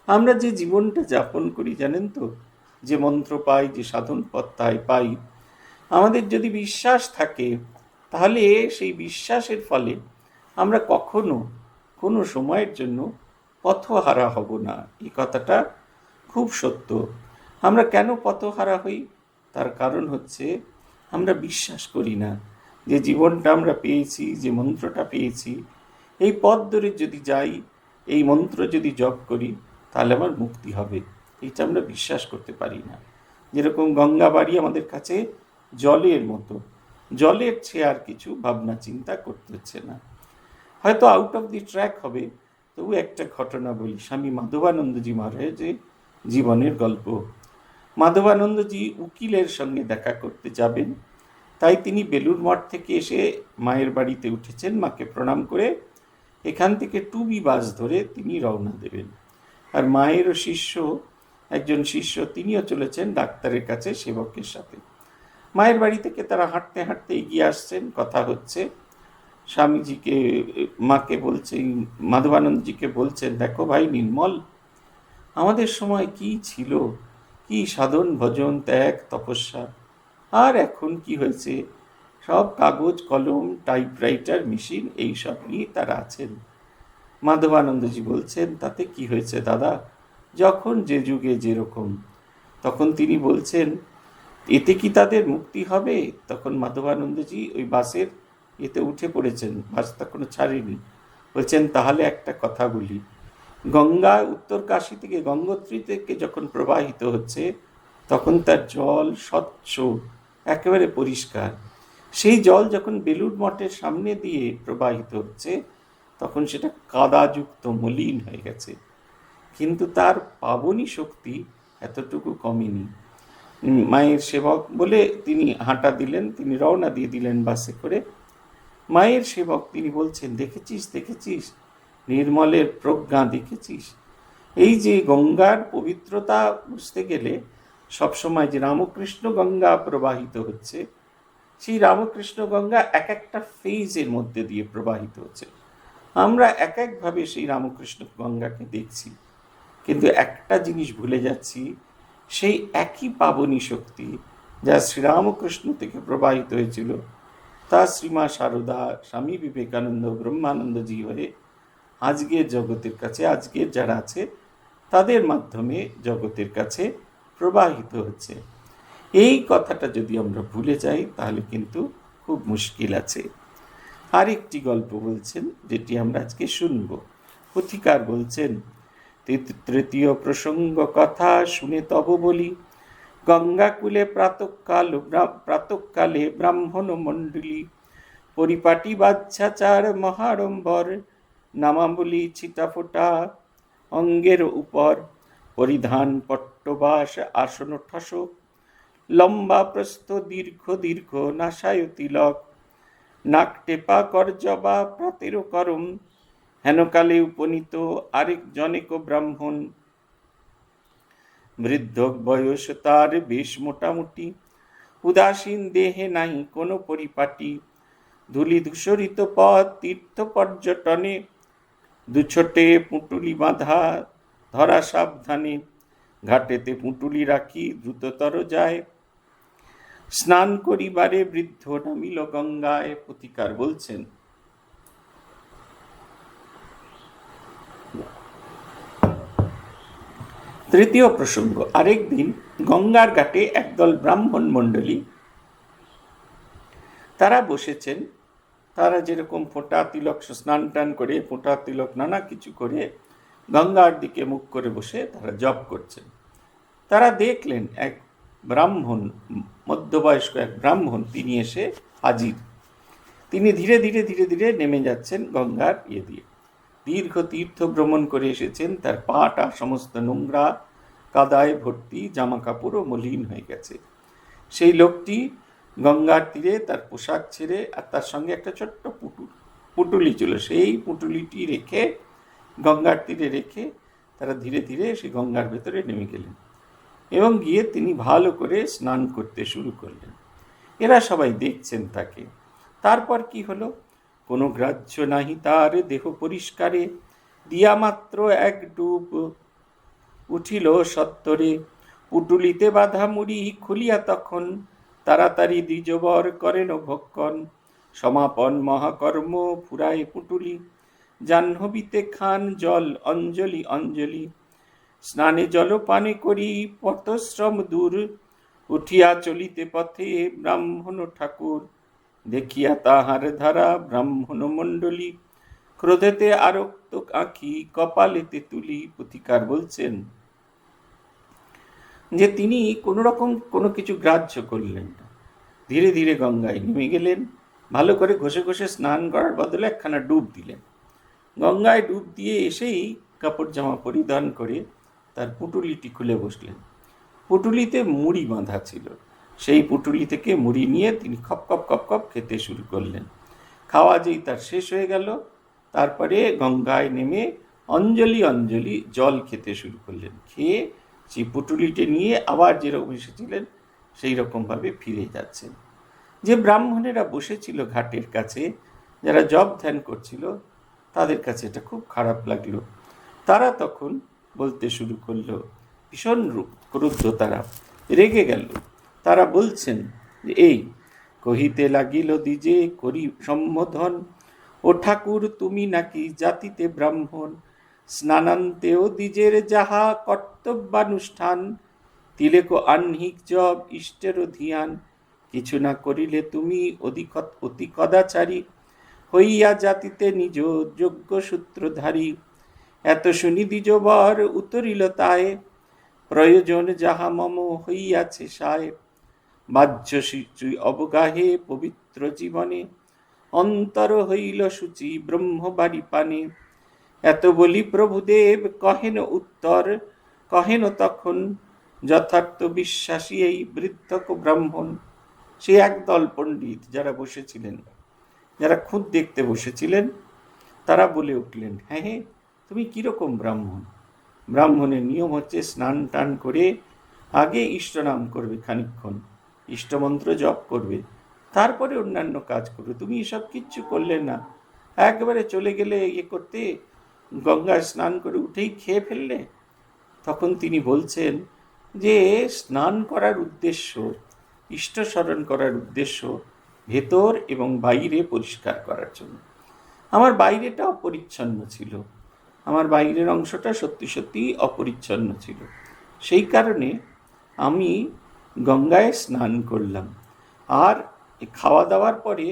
আমরা যে জীবনটা যাপন করি জানেন তো, যে মন্ত্র পাই, যে সাধন পথটায় পাই, আমাদের যদি বিশ্বাস থাকে তাহলে সেই বিশ্বাসের ফলে আমরা কখনো কোনো সময়ের জন্য পথহারা হব না। এই কথাটা খুব সত্য। আমরা কেন পথহারা হই? তার কারণ হচ্ছে আমরা বিশ্বাস করি না যে জীবনটা আমরা পেয়েছি, যে মন্ত্রটা পেয়েছি, এই পথ ধরে যদি যাই, এই মন্ত্র যদি জপ করি, তাহলে আমার মুক্তি হবে। এটা আমরা বিশ্বাস করতে পারি না। যেরকম গঙ্গা বাড়ি আমাদের কাছে জলের মতো, জলের চেয়ে আর কিছু ভাবনা চিন্তা করতে হচ্ছে না। হয়তো আউট অফ দি ট্র্যাক হবে, তবু একটা ঘটনা বলি। স্বামী মাধবানন্দজি মহারাজের জীবনের গল্প। মাধবানন্দজি উকিলের সঙ্গে দেখা করতে যাবেন, তাই তিনি বেলুড় মঠ থেকে এসে মায়ের বাড়িতে উঠেছেন। মাকে প্রণাম করে এখান থেকে 2B বাস ধরে তিনি রওনা দেবেন। আর মায়েরও একজন শিষ্য, তিনিও চলেছেন ডাক্তারের কাছে সেবকের সাথে। মায়ের বাড়ি থেকে তারা হাঁটতে হাঁটতে এগিয়ে আসছেন, কথা হচ্ছে। স্বামীজিকে, মাকে বলছেন, মাধবানন্দজিকে বলছেন, দেখো ভাই নির্মল, আমাদের সময় কি ছিল, কি সাধন ভজন ত্যাগ তপস্যা, আর এখন কি হয়েছে, সব কাগজ কলম টাইপরাইটার মেশিন এইসব নিয়ে তারা আছেন। মাধবানন্দজি বলছেন, তাতে কি হয়েছে দাদা, যখন যে যুগে যেরকম। তখন তিনি বলছেন, এতে কি তাদের মুক্তি হবে? তখন মাধবানন্দজি ওই বাসের এতে উঠে পড়েছেন, বাস তখনও ছাড়েনি। বলছেন, তাহলে একটা কথা বলি, গঙ্গা উত্তর কাশী থেকে, গঙ্গোত্রী থেকে যখন প্রবাহিত হচ্ছে, তখন তার জল স্বচ্ছ, একেবারে পরিষ্কার। সেই জল যখন বেলুড় মঠের সামনে দিয়ে প্রবাহিত হচ্ছে, তখন সেটা কাদাযুক্ত, মলিন হয়ে গেছে, কিন্তু তার পাবনী শক্তি এতটুকু কমেনি। মায়ের সেবক বলে তিনি হাঁটা দিলেন, তিনি রওনা দিয়ে দিলেন বাসে করে। মায়ের সেবক তিনি বলছেন, দেখেছিস নির্মলের প্রজ্ঞা, দেখেছিস? এই যে গঙ্গার পবিত্রতা বুঝতে গেলে সবসময় যে রামকৃষ্ণ গঙ্গা প্রবাহিত হচ্ছে, সেই রামকৃষ্ণ গঙ্গা এক একটা ফেজের মধ্যে দিয়ে প্রবাহিত হচ্ছে। আমরা এক একভাবে সেই রামকৃষ্ণ গঙ্গাকে দেখছি, কিন্তু একটা জিনিস ভুলে যাচ্ছি, সেই একই পাবনী শক্তি যা শ্রীরামকৃষ্ণ থেকে প্রবাহিত হয়েছিল, তা শ্রীমা সারদা, স্বামী বিবেকানন্দ, ব্রহ্মানন্দজি হয়ে আজকের জগতের কাছে, আজকের যারা আছে তাদের মাধ্যমে জগতের কাছে প্রবাহিত হচ্ছে। এই কথাটা যদি আমরা ভুলে যাই তাহলে কিন্তু খুব মুশকিল আছে। আরেকটি গল্প বলছেন, যেটি আমরা আজকে শুনব। পুথিকার বলছেন, তৃতীয় প্রসঙ্গ কথা শুনে তব বলি, গঙ্গাকুলে প্রাতকালে ব্রাহ্মণ মণ্ডলী, পরিপাটি বাচ্চাচার মহাড়ম্বর, নামাবলী ছিটাফোটা অঙ্গের উপর, পরিধান পট্টবাস আসন ঠসক, লম্বা প্রস্থ দীর্ঘ দীর্ঘ নাসায় তিলক, নাক টেপা করজবা প্রাতের করম, হেনকালে উপনীত আরেক জনেক ব্রাহ্মণ, বৃদ্ধ বয়স তার বেশ মোটামুটি, উদাসীন দেহে নাই কোনো পরিপাটি, ধূলি ধূসরিত পথ তীর্থ পর্যটনে, দুছোটে পুঁটুলি বাঁধা ধরা সাবধানে, ঘাটেতে পুঁটুলি রাখি দ্রুততর যায়, স্নান করিবারে বৃদ্ধ নামিল গঙ্গায়। পুথিকার বলছেন, তৃতীয় প্রসঙ্গ, আরেকদিন গঙ্গার ঘাটে একদল ব্রাহ্মণ মণ্ডলী তারা বসেছেন। তারা যেরকম ফোঁটা তিলক স্নান টান করে, ফোঁটা তিলক নানা কিছু করে গঙ্গার দিকে মুখ করে বসে তারা জপ করছেন। তারা দেখলেন এক ব্রাহ্মণ, মধ্যবয়স্ক এক ব্রাহ্মণ, তিনি এসে হাজির। তিনি ধীরে ধীরে ধীরে ধীরে নেমে যাচ্ছেন গঙ্গার দিয়ে। দীর্ঘ তীর্থ ভ্রমণ করে এসেছেন, তার পাটা সমস্ত নোংরা কাদায় ভর্তি, জামা কাপড়ও মলিন হয়ে গেছে। সেই লোকটি গঙ্গার তীরে তার পোশাক ছেড়ে আর তার সঙ্গে একটা ছোট্ট পুটুলি ছিল, সেই পুটুলিটি রেখে গঙ্গার তীরে রেখে তারা ধীরে ধীরে সেই গঙ্গার ভেতরে নেমে গেলেন এবং গিয়ে তিনি ভালো করে স্নান করতে শুরু করলেন। এরা সবাই দেখছেন তাকে। তারপর কি হলো? কোনো গ্রাহ্য নাহি তার দেহ পরিষ্কারে, দিয়া মাত্র এক ডুব উঠিল সত্তরে, পুটুলিতে বাঁধা মুড়ি খুলিয়া তখন, তাড়াতাড়ি দ্বিজবর করেন ভক্ষণ, সমাপন মহাকর্ম ফুরায় পুটুলি, জাহ্নবীতে খান জল অঞ্জলি অঞ্জলি, স্নানে জলপানে করি পথশ্রম দূর, উঠিয়া চলিতে পথে ব্রাহ্মণ ঠাকুর, দেখিয়া তাহার ধারা ব্রাহ্মণ মণ্ডলী, ক্রোধেতে আরক্ত আঁখি কপালেতে তুলি। পুথিকার বলছেন যে তিনি কোনো রকম কোনো কিছু গ্রাহ্য করলেন না, ধীরে ধীরে গঙ্গায় নেমে গেলেন, ভালো করে ঘষে ঘষে স্নান করার বদলে একখানা ডুব দিলেন। গঙ্গায় ডুব দিয়ে এসেই কাপড় জামা পরিধান করে তার পুটুলিটি খুলে বসলেন। পুটুলিতে মুড়ি বাঁধা ছিল, সেই পুটুলি থেকে মুড়ি নিয়ে তিনি খপ খপ খপ খপ খেতে শুরু করলেন। খাওয়া যেই তার শেষ হয়ে গেল, তারপরে গঙ্গায় নেমে অঞ্জলি অঞ্জলি জল খেতে শুরু করলেন। খেয়ে সেই পুটুলিটি নিয়ে আবার যেরকম এসেছিলেন সেই রকমভাবে ফিরে যাচ্ছেন। যে ব্রাহ্মণেরা বসেছিল ঘাটের কাছে, যারা জপ ধ্যান করছিল, তাদের কাছে এটা খুব খারাপ লাগলো। তারা তখন বলতে শুরু করলো, ভীষণ ক্রুদ্ধ, তারা রেগে গেল। তারা বলছেন যে, এই কহিতে লাগিল দ্বিজে করি সম্বোধন, ও ঠাকুর তুমি নাকি জাতিতে ব্রাহ্মণ, স্নানান্তেও দ্বিজের যাহা কর্তব্যানুষ্ঠান, তিলেক আহ্নিক জব ইষ্টের ধিয়ান, কিছু না করিলে তুমি অতি কদাচারী, হইয়া জাতিতে নিজ যোগ্য সূত্রধারী, এত শুনি দ্বিজবর উতরিল তায়ে, প্রয়োজন যাহা মম হইয়াছে সায়, বাহ্য অবগাহে পবিত্র জীবনে, অন্তর হইল সূচি ব্রহ্মবাড়ি পানে, এত বলি প্রভুদেব কহেন উত্তর, কহেন তখন যথার্থ বিশ্বাসী এই বৃদ্ধক ব্রাহ্মণ। সে একদল পণ্ডিত যারা বসেছিলেন, যারা খুদ দেখতে বসেছিলেন, তারা বলে উঠলেন, হ্যাঁ হ্যাঁ, তুমি কীরকম ব্রাহ্মণ? ব্রাহ্মণের নিয়ম হচ্ছে স্নান টান করে আগে ইষ্টনাম করবে, খানিকক্ষণ ইষ্টমন্ত্র জপ করবে, তারপরে অন্যান্য কাজ করবে। তুমি এসব কিচ্ছু করলে না, একবারে চলে গেলে করতে, গঙ্গায় স্নান করে উঠেই খেয়ে ফেললে। তখন তিনি বলছেন যে স্নান করার উদ্দেশ্য, ইষ্ট স্মরণ করার উদ্দেশ্য ভেতর এবং বাইরে পরিষ্কার করার জন্য। আমার বাইরেটা অপরিচ্ছন্ন ছিল, আমার বাইরের অংশটা সত্যি সত্যিই অপরিচ্ছন্ন ছিল। সেই কারণে আমি গঙ্গায় স্নান করলাম। আর খাওয়া দাওয়ার পরে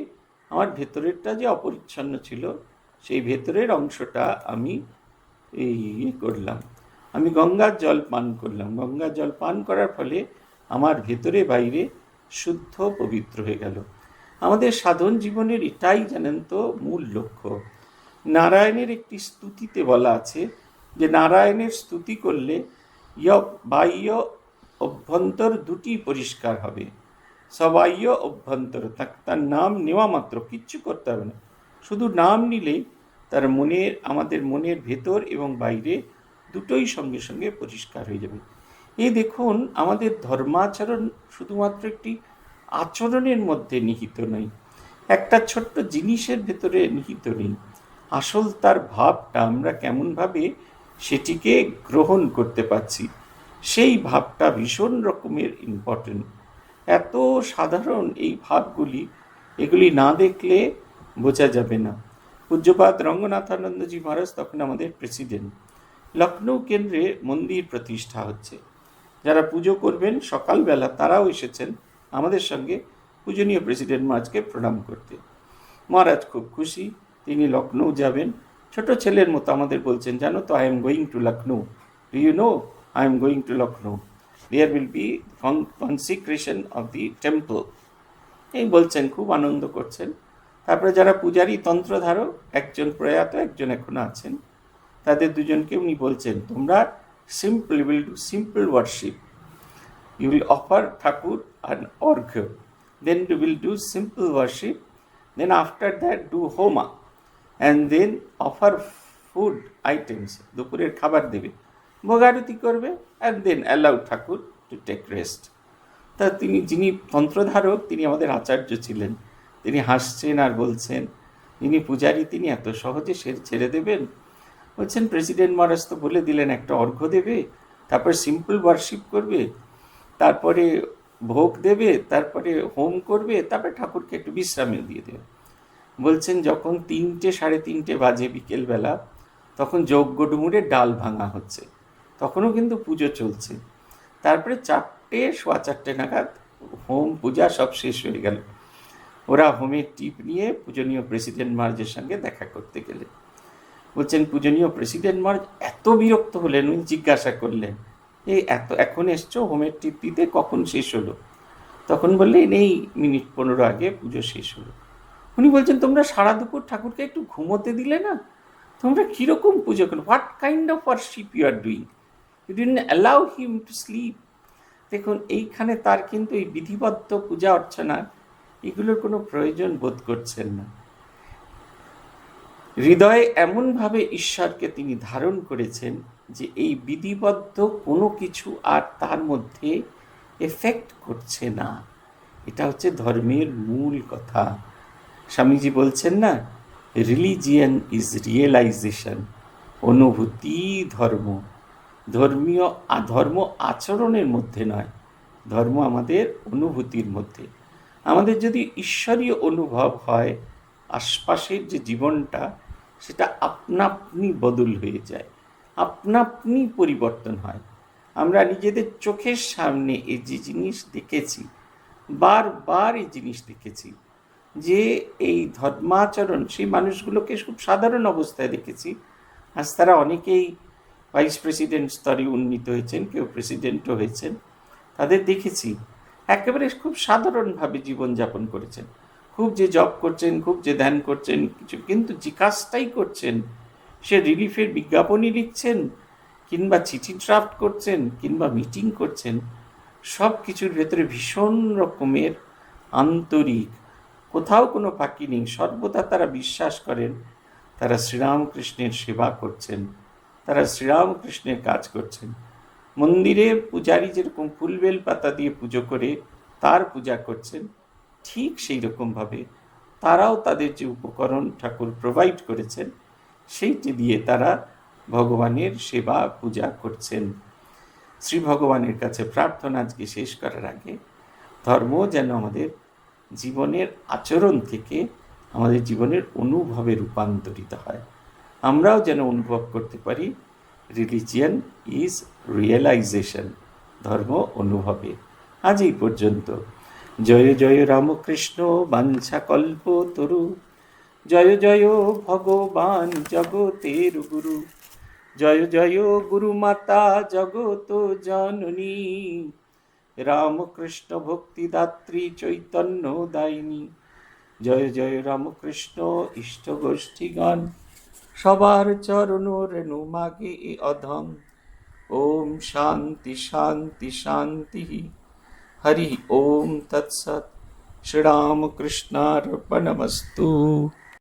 আমার ভেতরেরটা যে অপরিচ্ছন্ন ছিল, সেই ভেতরের অংশটা আমি করলাম, আমি গঙ্গার জল পান করলাম। গঙ্গার জল পান করার ফলে আমার ভেতরে বাইরে শুদ্ধ পবিত্র হয়ে গেল। আমাদের সাধন জীবনের এটাই জানেন তো মূল লক্ষ্য। নারায়ণের একটি স্তুতিতে বলা আছে যে নারায়ণের স্তুতি করলে বাহ্য অভ্যন্তর দুটি পরিষ্কার হবে। সবাহ্য অভ্যন্তর, তার নাম নেওয়া মাত্র, কিচ্ছু করতে হবে না, শুধু নাম নিলেই তার আমাদের মনের ভেতর এবং বাইরে দুটোই সঙ্গে সঙ্গে পরিষ্কার হয়ে যাবে। এই দেখুন, আমাদের ধর্মাচরণ শুধুমাত্র একটি আচরণের মধ্যে নিহিত নয়, একটা ছোট্ট জিনিসের ভেতরে নিহিত নেই। আসল তার ভাবটা আমরা কেমনভাবে সেটিকে গ্রহণ করতে পারছি, সেই ভাবটা ভীষণ রকমের ইম্পর্টেন্ট। এত সাধারণ এই ভাবগুলি, এগুলি না দেখলে বোঝা যাবে না। পূজ্যপাদ রঙ্গনাথানন্দজি মহারাজ তখন আমাদের প্রেসিডেন্ট। লখনৌ কেন্দ্রে মন্দির প্রতিষ্ঠা হচ্ছে। যারা পুজো করবেন সকালবেলা তারাও এসেছেন আমাদের সঙ্গে পূজনীয় প্রেসিডেন্ট মহারাজকে প্রণাম করতে। মহারাজ খুব খুশি, তিনি লখনৌ যাবেন। ছোট ছেলের মতো আমাদের বলছেন, জানো তো, I am going to Lucknow, do you know, I am going to Lucknow, there will be consecration of the temple. এই বলছেন, খুব আনন্দ করছেন। তারপরে যারা পূজারী তন্ত্রধারক, একজন প্রয়াত, একজন এখনো আছেন, তাদের দুজনকে উনি বলছেন, তোমরা simple will do simple worship, you will offer Thakur an orghya, then you will do simple worship, then after that do homa, and then offer food items, দুপুরের খাবার দেবে, ভোগারতি করবে, and then allow Thakur to take rest. তা তিনি, যিনি তন্ত্রধারক, তিনি আমাদের আচার্য ছিলেন। তিনি হাসছেন আর বলছেন, যিনি পূজারী তিনি এত সহজে ছেড়ে দেবেন? বলছেন, প্রেসিডেন্ট মহারাজ তো বলে দিলেন একটা অর্ঘ্য দেবে, তারপর সিম্পল ওয়ার্শিপ করবে, তারপরে ভোগ দেবে, তারপরে হোম করবে, তারপরে ঠাকুরকে একটু বিশ্রামে দিয়ে দেবে। বলছেন, যখন 3টে 3:30 বাজে বিকেলবেলা, তখন যজ্ঞ ডুমুরে ডাল ভাঙা হচ্ছে, তখনও কিন্তু পুজো চলছে। তারপরে 4টে 4:15 নাগাদ হোম পূজা সব শেষ হয়ে গেল। ওরা হোমের টিপ নিয়ে পূজনীয় প্রেসিডেন্ট মহারাজের সঙ্গে দেখা করতে গেলে। বলছেন, পূজনীয় প্রেসিডেন্ট মহারাজ এত বিরক্ত হলেন, উনি জিজ্ঞাসা করলেন, এখন এসছো হোমের টিপ দিতে, কখন শেষ হলো? তখন বললেন, এই মিনিট 15 আগে পুজো শেষ হলো। উনি বলছেন, তোমরা সারা দুপুর ঠাকুরকে একটু ঘুমোতে দিলে না? তোমরা কীরকম পুজো করো? What kind of worship you are doing? You didn't allow him to sleep. দেখুন, এইখানে তার কিন্তু এই বিধিবদ্ধ পূজা অর্চনা এগুলোর কোনো প্রয়োজন বোধ করছেন না। হৃদয়ে এমনভাবে ঈশ্বরকে তিনি ধারণ করেছেন যে এই বিধিবদ্ধ কোনো কিছু আর তার মধ্যে এফেক্ট করছে না। এটা হচ্ছে ধর্মের মূল কথা। স্বামীজি বলছেন না, রিলিজিয়ান ইজ রিয়েলাইজেশন, অনুভূতি ধর্ম। ধর্ম আচরণের মধ্যে নয়, ধর্ম আমাদের অনুভূতির মধ্যে। আমাদের যদি ঈশ্বরীয় অনুভব হয়, আশপাশের যে জীবনটা সেটা আপনা আপনি বদল হয়ে যায়, আপনা আপনি পরিবর্তন হয়। আমরা নিজেদের চোখের সামনে এই যে জিনিস দেখেছি, বারবার এই জিনিস দেখেছি, যে এই ধর্মাচরণ, সেই মানুষগুলোকে খুব সাধারণ অবস্থায় দেখেছি। আজ তারা অনেকেই ভাইস প্রেসিডেন্ট স্তরে উন্নীত হয়েছেন, কেউ প্রেসিডেন্টও হয়েছেন। তাদের দেখেছি একেবারে খুব সাধারণভাবে জীবনযাপন করেছেন, খুব যে জব করছেন, খুব যে ধ্যান করছেন কিছু, কিন্তু যে কাজটাই করছেন, সে রিলিফের বিজ্ঞাপনই লিখছেন, কিংবা চিঠি ড্রাফট করছেন, কিংবা মিটিং করছেন, সব কিছুর ভেতরে ভীষণ রকমের আন্তরিক, কোথাও কোনো ফাঁকি নেই। সর্বদা তারা বিশ্বাস করেন তারা শ্রীরামকৃষ্ণের সেবা করছেন, তারা শ্রীরামকৃষ্ণের কাজ করছেন। মন্দিরে পূজারী যেরকম ফুলবেল পাতা দিয়ে পুজো করে তার পূজা করছেন, ঠিক সেই রকমভাবে তারাও তাদের যে উপকরণ ঠাকুর প্রোভাইড করেছেন সেইটি দিয়ে তারা ভগবানের সেবা পূজা করছেন। শ্রী ভগবানের কাছে প্রার্থনা আজকে শেষ করার আগে, ধর্ম যেন আমাদের জীবনের আচরণ থেকে আমাদের জীবনের অনুভবে রূপান্তরিত হয়। আমরাও যেন অনুভব করতে পারি রিলিজিয়ান ইজ রিয়েলাইজেশন, ধর্ম অনুভবে। আজ এই পর্যন্ত। জয় জয় রামকৃষ্ণ বাঞ্ছা কল্প তরু, জয় জয় ভগবান জগতের গুরু, জয় জয় গুরু মাতা জগত জননী, রামকৃষ্ণ ভক্তিদাত্রী চৈতন্য দায়িনী। জয় জয় রামকৃষ্ণ ইষ্ট গোষ্ঠীগণ, সবার চরণ রেণু মাগে এ অধম। ওম শান্তি শান্তি শান্তি। হরি ওম তৎসৎ। শ্রীরামকৃষ্ণার্পণমস্তু।